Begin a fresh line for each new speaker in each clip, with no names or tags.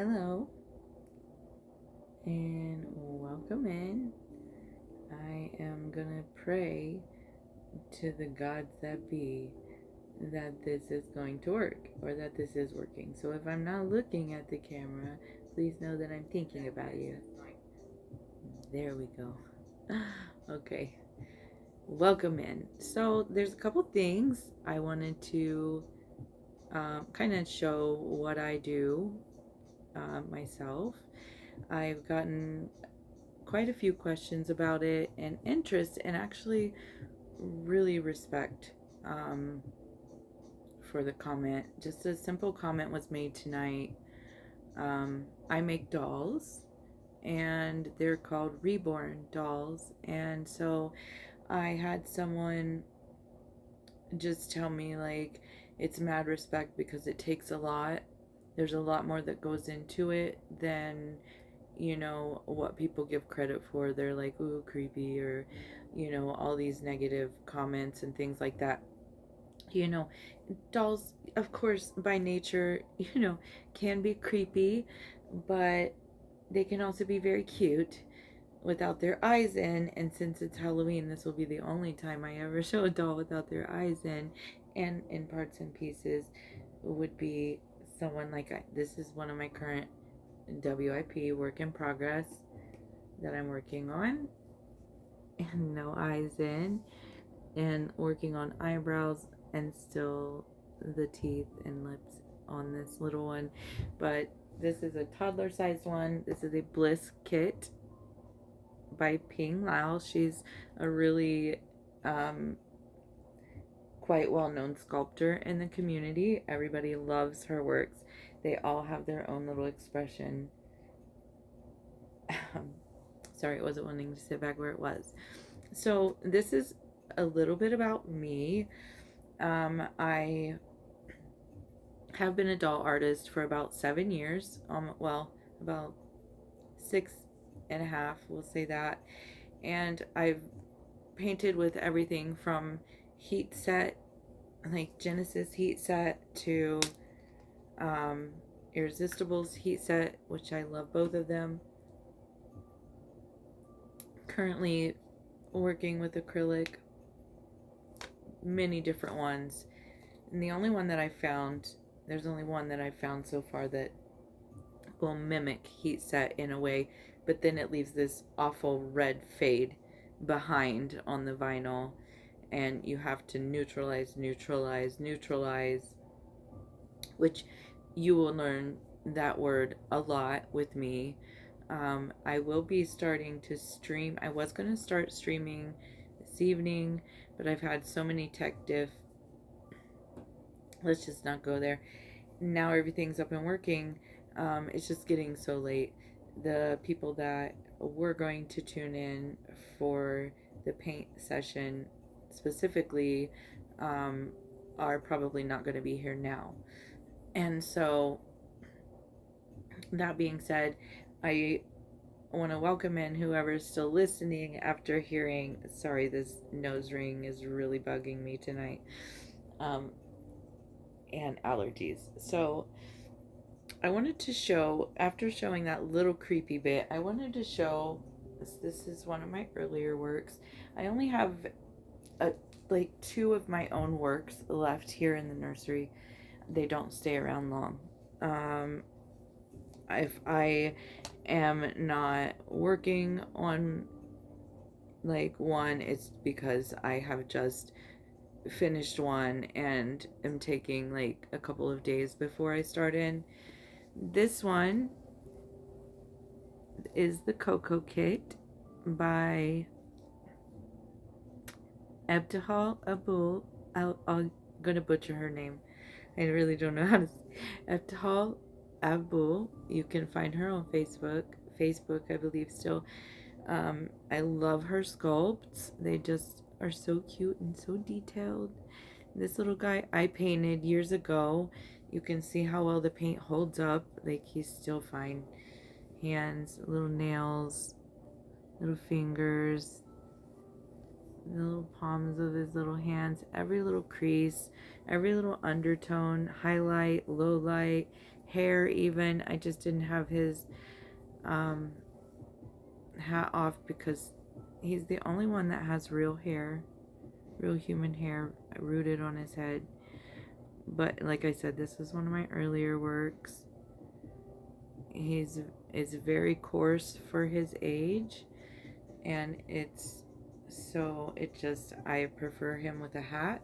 Hello and welcome in. I am gonna pray to the gods that be that this is going to work or that this is working. So if I'm not looking at the camera, please know that I'm thinking about you. There we go. Okay, welcome in. So there's a couple things I wanted to kind of show what I do myself. I've gotten quite a few questions about it and interest, and actually really respect for the comment. Just a simple comment was made tonight. I make dolls, and they're called reborn dolls, and so I had someone just tell me, like, it's mad respect because it takes a lot. There's a lot more that goes into it than what people give credit for. They're like, ooh, creepy, or all these negative comments and things like that. you know Dolls, of course, by nature, can be creepy, but they can also be very cute without their eyes in. And since it's Halloween, this will be the only time I ever show a doll without their eyes in. And in parts and pieces would be someone like this is one of my current WIP, work in progress, that I'm working on, and no eyes in, and working on eyebrows and still the teeth and lips on this little one. But this is a toddler sized one. This is a Bliss kit by Ping Lao. She's a really quite well known sculptor in the community. Everybody loves her works. They all have their own little expression. Sorry, I wasn't wanting to sit back where it was. So this is a little bit about me. I have been a doll artist for about 7 years. Well, about 6.5, we'll say that. And I've painted with everything from heat set, like Genesis heat set, to Irresistible's heat set, which I love both of them. Currently working with acrylic, many different ones. And the only one that I found, there's only one that I've found so far that will mimic heat set in a way, but then it leaves this awful red fade behind on the vinyl, and you have to neutralize, which you will learn that word a lot with me. I will be starting to stream. I was going to start streaming this evening, but I've had so many tech diff. Let's just not go there. Now everything's up and working. It's just getting so late. The people that were going to tune in for the paint session specifically are probably not going to be here now. And so, that being said, I want to welcome in whoever's still listening after hearing. Sorry, this nose ring is really bugging me tonight. And allergies. So I wanted to show, after showing that little creepy bit, I wanted to show this is one of my earlier works. I only have like 2 of my own works left here in the nursery. They don't stay around long. If I am not working on like one, it's because I have just finished one and am taking like a couple of days before I start in. This one is the Coco Kit by Ebtihal Abul. I'm gonna butcher her name. I really don't know how to say. Ebtihal Abul. You can find her on Facebook, I believe still. I love her sculpts. They just are so cute and so detailed. This little guy I painted years ago. You can see how well the paint holds up. Like, he's still fine. Hands, little nails, little fingers, the little palms of his little hands, every little crease, every little undertone, highlight, low light, hair even. I just didn't have his hat off because he's the only one that has real hair, real human hair rooted on his head. But like I said, this was one of my earlier works. He's is very coarse for his age, and I prefer him with a hat.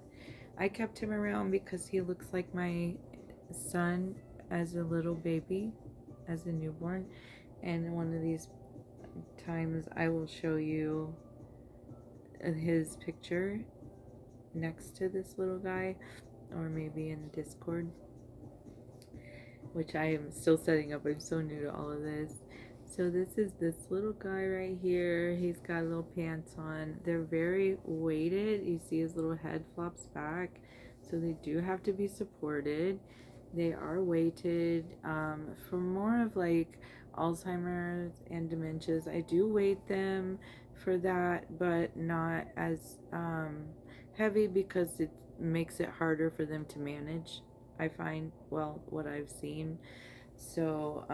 I kept him around because he looks like my son as a little baby, as a newborn. And one of these times I will show you his picture next to this little guy, or maybe in Discord, which I am still setting up. I'm so new to all of this. So this is this little guy right here. He's got little pants on. They're very weighted. You see his little head flops back, so they do have to be supported. They are weighted for more of like Alzheimer's and dementias. I do weight them for that, but not as heavy, because it makes it harder for them to manage, I find, well, what I've seen. So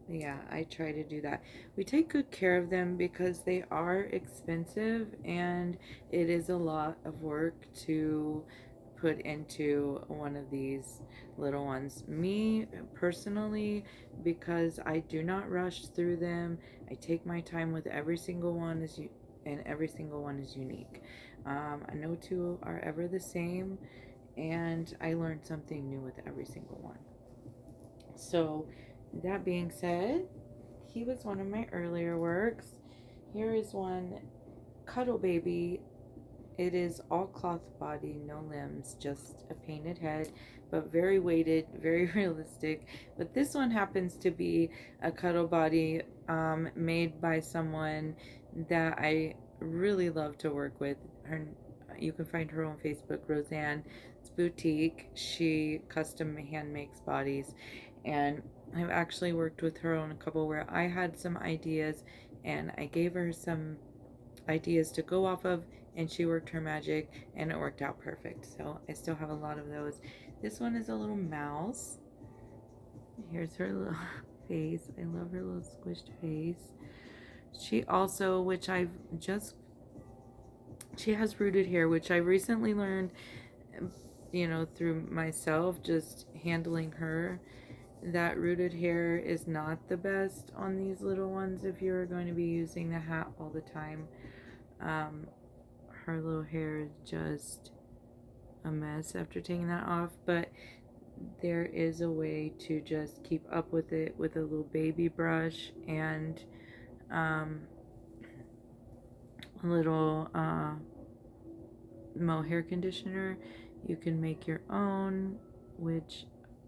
yeah, I try to do that. We take good care of them because they are expensive, and it is a lot of work to put into one of these little ones. Me personally, because I do not rush through them, I take my time with every single one, and every single one is unique. No two are ever the same, and I learn something new with every single one. So that being said, he was one of my earlier works. Here is one, Cuddle Baby. It is all cloth body, no limbs, just a painted head, but very weighted, very realistic. But this one happens to be a cuddle body made by someone that I really love to work with. You can find her on Facebook, Roseanne's Boutique. She custom hand makes bodies, and I've actually worked with her on a couple where I had some ideas and I gave her some ideas to go off of, and she worked her magic and it worked out perfect. So I still have a lot of those. This one is a little mouse. Here's her little face. I love her little squished face. She also, she has rooted hair, which I recently learned, through myself, just handling her, that rooted hair is not the best on these little ones if you're going to be using the hat all the time. Her little hair is just a mess after taking that off, but there is a way to just keep up with it with a little baby brush and a little mohair conditioner. You can make your own, which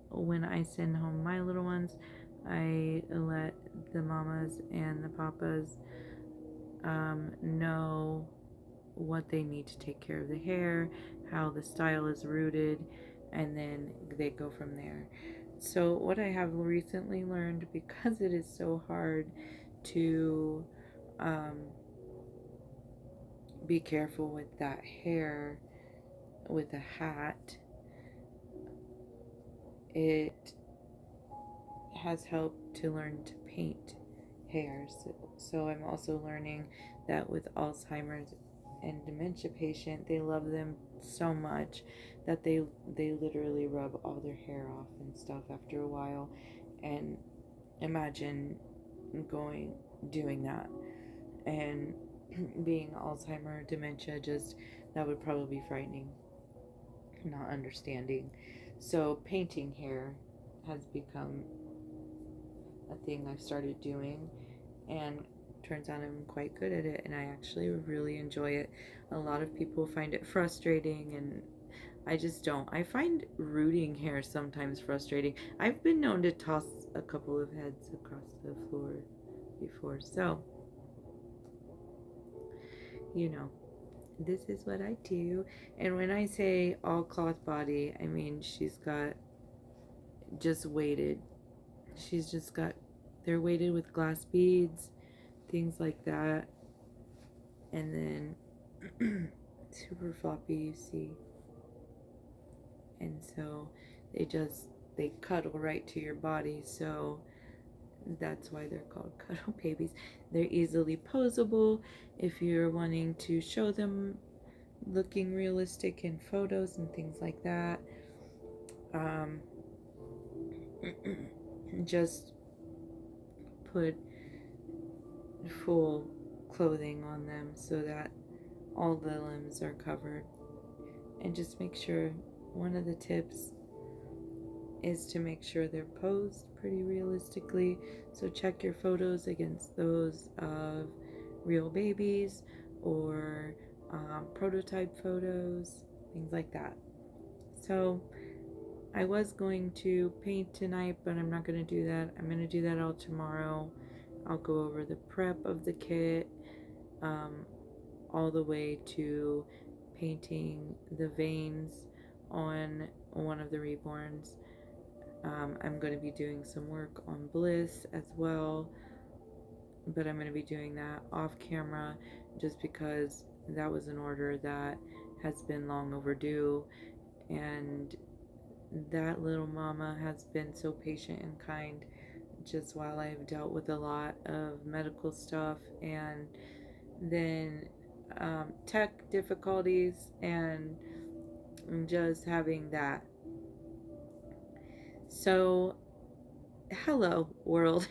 when I send home my little ones, I let the mamas and the papas know what they need to take care of the hair, how the style is rooted, and then they go from there. So what I have recently learned, because it is so hard to be careful with that hair with a hat, it has helped to learn to paint hair. So I'm also learning that with Alzheimer's and dementia patient, they love them so much that they literally rub all their hair off and stuff after a while. And imagine doing that and being Alzheimer, dementia, just that would probably be frightening, not understanding. So painting hair has become a thing I've started doing, and turns out I'm quite good at it, and I actually really enjoy it. A lot of people find it frustrating, and I just don't. I find rooting hair sometimes frustrating. I've been known to toss a couple of heads across the floor before, so this is what I do. And when I say all cloth body, I mean she's got just weighted. They're weighted with glass beads, things like that, and then super floppy, you see. And so they just they cuddle right to your body, so that's why they're called cuddle babies. They're easily posable if you're wanting to show them looking realistic in photos and things like that. Um, just put full clothing on them so that all the limbs are covered. And just make sure, one of the tips is to make sure they're posed pretty realistically. So check your photos against those of real babies or prototype photos, things like that. So I was going to paint tonight, but I'm not going to do that. I'm going to do that all tomorrow. I'll go over the prep of the kit, all the way to painting the veins on one of the reborns. I'm going to be doing some work on Bliss as well, but I'm going to be doing that off camera just because that was an order that has been long overdue, and that little mama has been so patient and kind just while I've dealt with a lot of medical stuff and then tech difficulties and just having that. So, hello, world.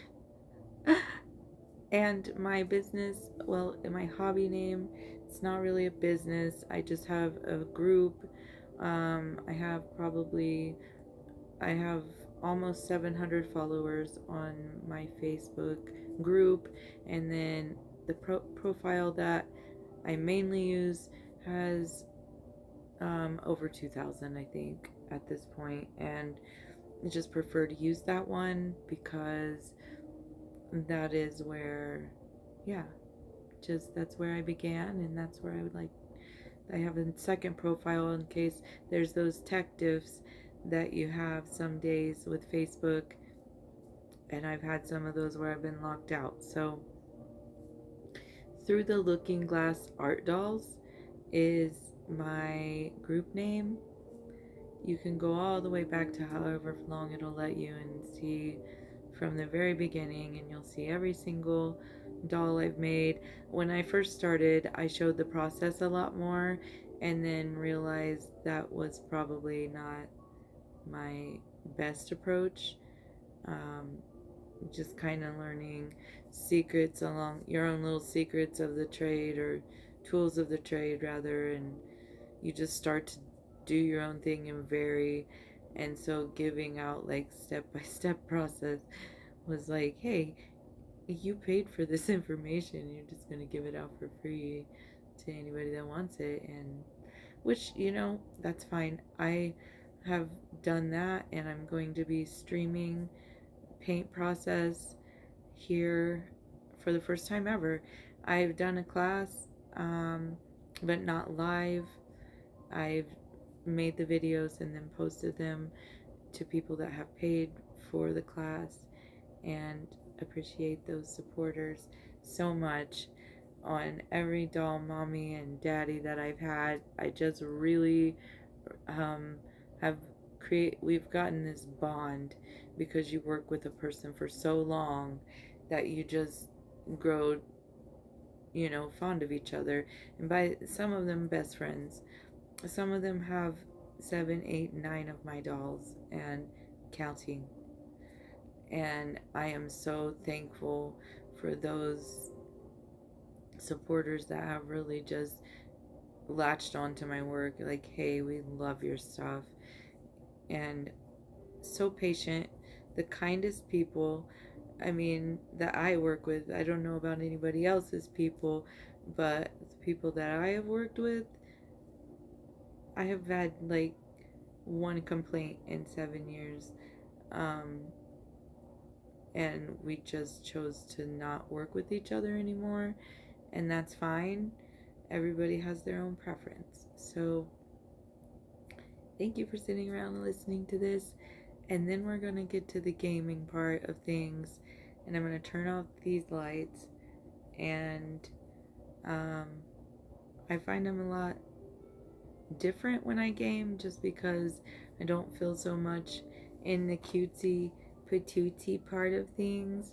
And my business, well, my hobby name, it's not really a business. I just have a group. I have almost 700 followers on my Facebook group, and then the profile that I mainly use has over 2,000, I think, at this point, and I just prefer to use that one because that is where, yeah, just that's where I began, and that's where I would like. I have a second profile in case there's those tech diffs that you have some days with Facebook, and I've had some of those where I've been locked out. So, Through the Looking Glass Art Dolls is my group name. You can go all the way back to however long it'll let you and see from the very beginning, and you'll see every single doll I've made. When I first started, I showed the process a lot more and then realized that was probably not my best approach. Um, just kind of learning secrets along your own little secrets of the trade, or tools of the trade rather, and you just start to do your own thing and vary. And so giving out like step-by-step process was like, hey, you paid for this information, you're just going to give it out for free to anybody that wants it. And which, that's fine. I have done that, and I'm going to be streaming paint process here for the first time ever. I've done a class, but not live. I've made the videos and then posted them to people that have paid for the class, and appreciate those supporters so much. On every doll mommy and daddy that I've had, I just really have we've gotten this bond because you work with a person for so long that you just grow, fond of each other. And by some of them, best friends. Some of them have 7, 8, 9 of my dolls and counting. And I am so thankful for those supporters that have really just latched onto my work. Like, hey, we love your stuff. And so patient, the kindest people. I mean, that I work with. I don't know about anybody else's people, but the people that I have worked with, I have had like one complaint in 7 years. And we just chose to not work with each other anymore, and that's fine. Everybody has their own preference. So thank you for sitting around and listening to this. And then we're going to get to the gaming part of things, and I'm going to turn off these lights. And I find them a lot different when I game, just because I don't feel so much in the cutesy patootie part of things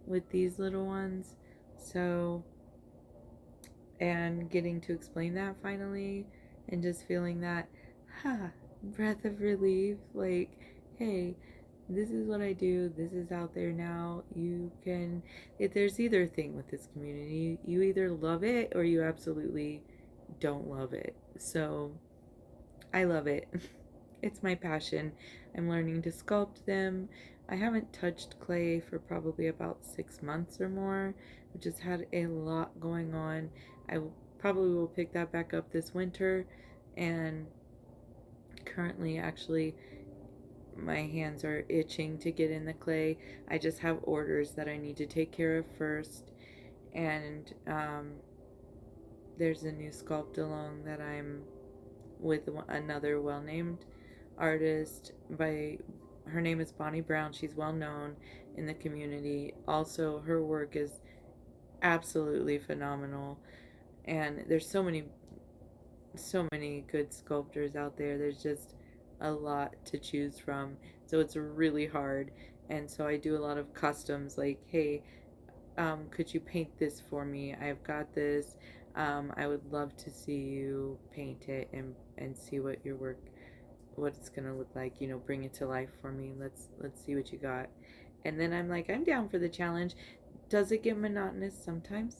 with these little ones. So, and getting to explain that finally, and just feeling that, breath of relief. Like, hey, this is what I do. This is out there now. You can, if there's either thing with this community, you either love it or you absolutely don't love it. So I love it. It's my passion. I'm learning to sculpt them. I haven't touched clay for probably about 6 months or more. I've just had a lot going on. I probably will pick that back up this winter, and currently actually my hands are itching to get in the clay. I just have orders that I need to take care of first, and there's a new sculpt along that I'm with another well-named artist. By her name is Bonnie Brown. She's well known in the community. Also, her work is absolutely phenomenal, and there's so many good sculptors out there. There's just a lot to choose from, so it's really hard. And so I do a lot of customs, like, hey, could you paint this for me? I've got this. I would love to see you paint it and see what your work, what it's gonna look like. Bring it to life for me. Let's see what you got. And then I'm like, I'm down for the challenge. Does it get monotonous? Sometimes,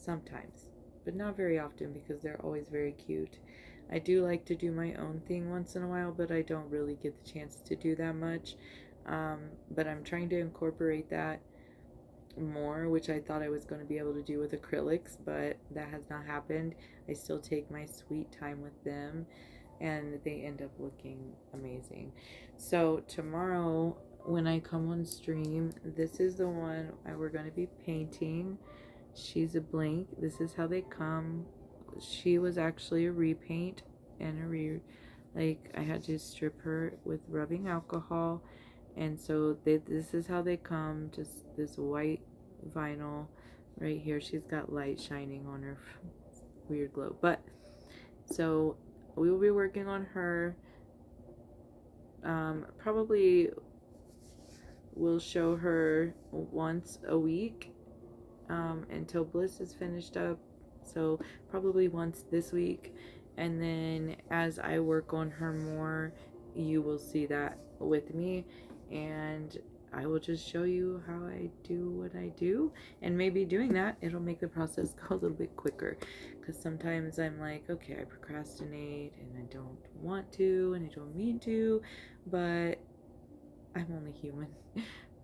but not very often, because they're always very cute. I do like to do my own thing once in a while, but I don't really get the chance to do that much. But I'm trying to incorporate that more, which I thought I was going to be able to do with acrylics, but that has not happened. I still take my sweet time with them, and they end up looking amazing. So tomorrow when I come on stream, this is the one we're going to be painting. She's a blank. This is how they come. She was actually a repaint and like, I had to strip her with rubbing alcohol, and so this is how they come. Just this white vinyl right here. She's got light shining on her, weird glow. But so we will be working on her. Probably we'll show her once a week until Bliss is finished up. So probably once this week, and then as I work on her more, you will see that with me, and I will just show you how I do what I do. And maybe doing that, it'll make the process go a little bit quicker, because sometimes I'm like, okay, I procrastinate and I don't want to and I don't mean to, but I'm only human.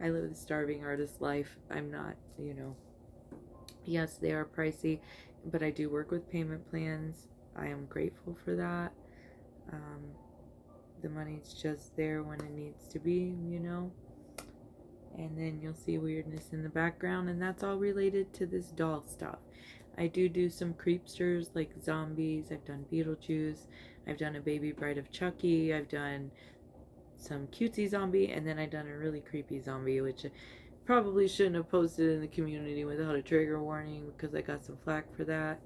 I live the starving artist life. I'm not, yes, they are pricey, but I do work with payment plans. I am grateful for that. The money's just there when it needs to be, and then you'll see weirdness in the background, and that's all related to this doll stuff. I do some creepsters like zombies. I've done Beetlejuice. I've done a baby bride of Chucky. I've done some cutesy zombie, and then I've done a really creepy zombie, which probably shouldn't have posted in the community without a trigger warning, because I got some flack for that.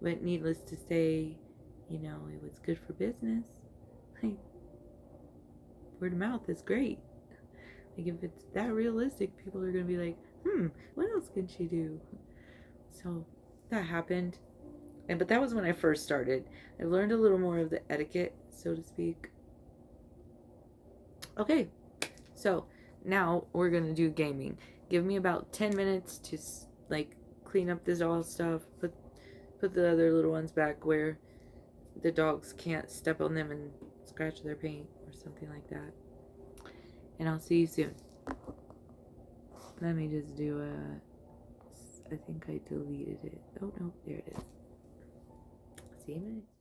But needless to say, it was good for business. Like, word of mouth is great. Like, if it's that realistic, people are gonna be like, what else can she do? So that happened. But that was when I first started. I learned a little more of the etiquette, so to speak. Okay, so now we're gonna do gaming. Give me about 10 minutes to like clean up this all stuff, put the other little ones back where the dogs can't step on them and scratch their paint or something like that. And I'll see you soon. Let me just do I think I deleted it. Oh no, there it is. See you in a minute.